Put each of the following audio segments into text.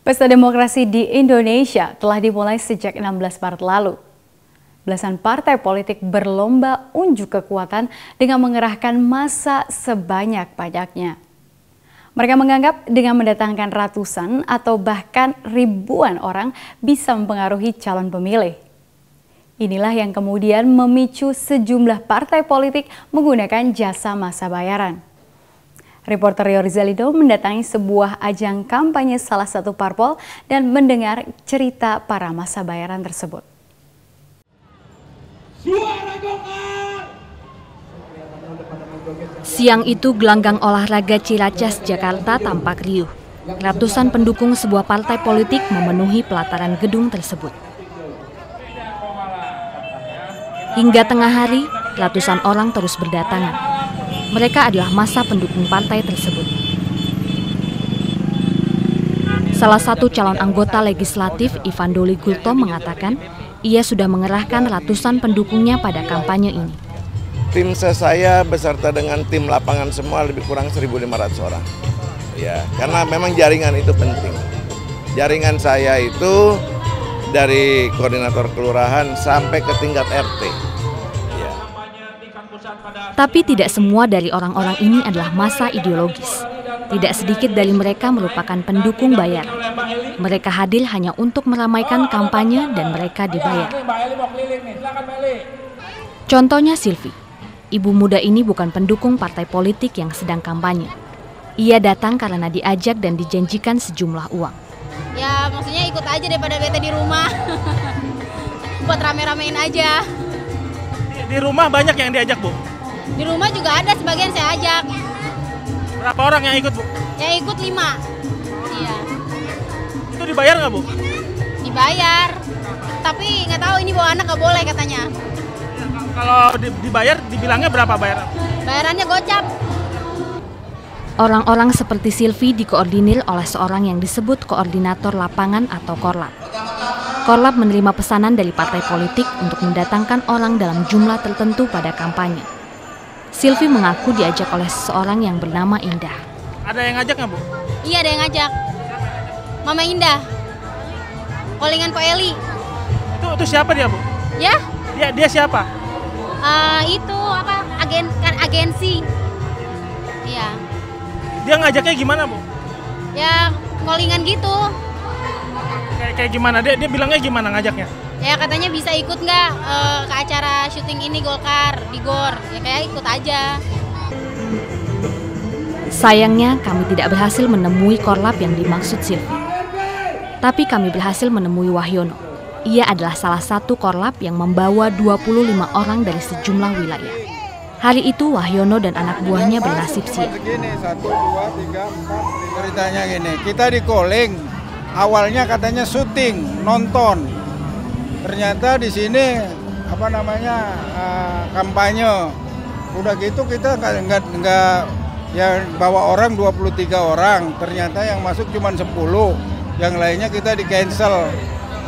Pesta demokrasi di Indonesia telah dimulai sejak 16 Maret lalu. Belasan partai politik berlomba unjuk kekuatan dengan mengerahkan massa sebanyak-banyaknya. Mereka menganggap dengan mendatangkan ratusan atau bahkan ribuan orang bisa mempengaruhi calon pemilih. Inilah yang kemudian memicu sejumlah partai politik menggunakan jasa massa bayaran. Reporter Rio Rizalido mendatangi sebuah ajang kampanye salah satu parpol dan mendengar cerita para massa bayaran tersebut. Siang itu gelanggang olahraga Ciracas, Jakarta tampak riuh. Ratusan pendukung sebuah partai politik memenuhi pelataran gedung tersebut. Hingga tengah hari, ratusan orang terus berdatangan. Mereka adalah massa pendukung partai tersebut. Salah satu calon anggota legislatif, Ivan Doli Gultom, mengatakan ia sudah mengerahkan ratusan pendukungnya pada kampanye ini. Tim saya beserta dengan tim lapangan semua lebih kurang 1.500 orang. Ya, karena memang jaringan itu penting. Jaringan saya itu dari koordinator kelurahan sampai ke tingkat RT. Tapi tidak semua dari orang-orang ini adalah massa ideologis. Tidak sedikit dari mereka merupakan pendukung bayaran. Mereka hadir hanya untuk meramaikan kampanye dan mereka dibayar. Contohnya Silvi. Ibu muda ini bukan pendukung partai politik yang sedang kampanye. Ia datang karena diajak dan dijanjikan sejumlah uang. Ya maksudnya ikut aja daripada bete di rumah. Buat rame-ramein aja. Di rumah banyak yang diajak, Bu? Di rumah juga ada sebagian saya ajak. Berapa orang yang ikut, Bu? Yang ikut 5. Iya. Itu dibayar nggak, Bu? Dibayar. Tapi nggak tahu ini bawa anak nggak boleh katanya. Ya, kalau dibayar, dibilangnya berapa bayaran? Bayarannya gocap. Orang-orang seperti Silvi dikoordinir oleh seorang yang disebut koordinator lapangan atau Korlap. Korlap menerima pesanan dari partai politik untuk mendatangkan orang dalam jumlah tertentu pada kampanye. Silvi mengaku diajak oleh seseorang yang bernama Indah. Ada yang ngajak nggak, Bu? Iya, ada yang ngajak. Mama Indah. Callingan Pak Eli. Itu siapa dia, Bu? Ya? Dia siapa? Itu apa? Agensi. Iya. Dia ngajaknya gimana, Bu? Ya, callingan gitu. Kayak gimana? Dia bilangnya gimana ngajaknya? Ya katanya bisa ikut nggak ke acara syuting ini Golkar di GOR. Ya kayak ikut aja. Sayangnya kami tidak berhasil menemui Korlap yang dimaksud Silvi. Tapi kami berhasil menemui Wahyono. Ia adalah salah satu Korlap yang membawa 25 orang dari sejumlah wilayah. Hari itu Wahyono dan anak buahnya bernasib siap. 1, 2, 3, 4. Ceritanya gini, kita di calling. Awalnya katanya syuting, nonton. Ternyata di sini kampanye. Udah gitu kita nggak ya bawa orang 23 orang. Ternyata yang masuk cuma 10. Yang lainnya kita di cancel.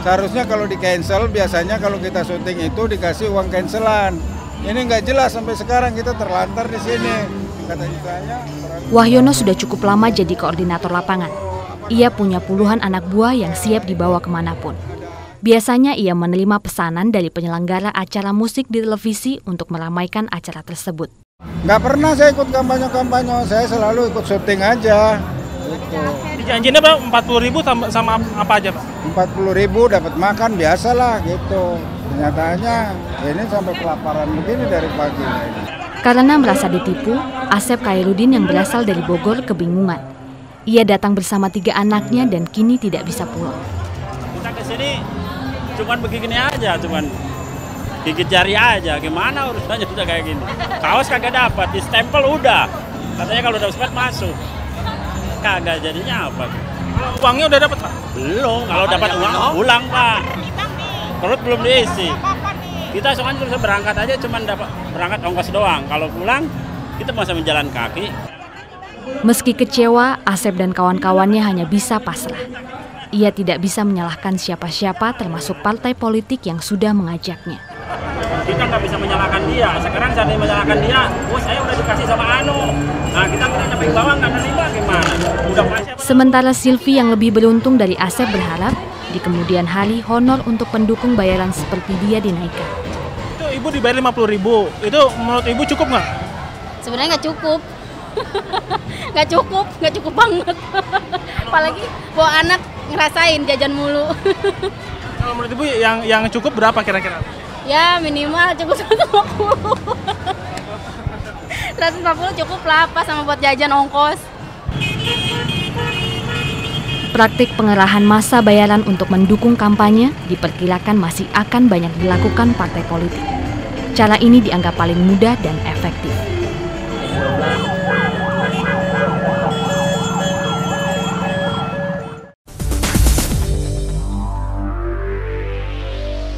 Seharusnya kalau di cancel biasanya kalau kita syuting itu dikasih uang cancelan. Ini nggak jelas sampai sekarang kita terlantar di sini. Katanya saya. Wahyono sudah cukup lama jadi koordinator lapangan. Ia punya puluhan anak buah yang siap dibawa kemanapun. Biasanya ia menerima pesanan dari penyelenggara acara musik di televisi untuk meramaikan acara tersebut. Nggak pernah saya ikut kampanye-kampanye, saya selalu ikut syuting aja. Gitu. Dijanjinya Pak 40.000 sama apa aja, Pak? 40.000 dapat makan biasalah gitu. Kenyataannya ini sampai kelaparan begini dari pagi. Karena merasa ditipu, Asep Khairudin yang berasal dari Bogor kebingungan. Ia datang bersama 3 anaknya dan kini tidak bisa pulang. Kita kesini cuman begini aja, cuman gigit jari aja. Gimana urusannya udah kayak gini? Kaos kagak dapat, di stempel udah. Katanya kalau udah sempat masuk. Kagak jadinya apa? Uangnya udah dapat, Pak? Belum. Kalau dapat uang pulang, Pak. Perut belum diisi. Kita soalnya bisa berangkat aja cuman dapat berangkat ongkos doang. Kalau pulang kita masih menjalan kaki. Meski kecewa, Asep dan kawan-kawannya hanya bisa pasrah. Ia tidak bisa menyalahkan siapa-siapa termasuk partai politik yang sudah mengajaknya. kita nggak bisa menyalahkan dia. Sekarang saat dia menyalahkan dia, oh saya udah dikasih sama Anu. Nah kita nyampe bawah nggak nerima gimana? Udah pasti. Sementara Silvi yang lebih beruntung dari Asep berharap di kemudian hari honor untuk pendukung bayaran seperti dia dinaikkan. Itu ibu dibayar 50.000, itu menurut ibu cukup nggak? Sebenarnya nggak cukup. nggak cukup banget. Apalagi bawa anak ngerasain jajan mulu. Kalau menurut ibu yang cukup berapa kira-kira? Ya minimal cukup 150. 150 cukup lah, pas sama buat jajan ongkos. Praktik pengerahan massa bayaran untuk mendukung kampanye diperkirakan masih akan banyak dilakukan partai politik. Cara ini dianggap paling mudah dan efektif.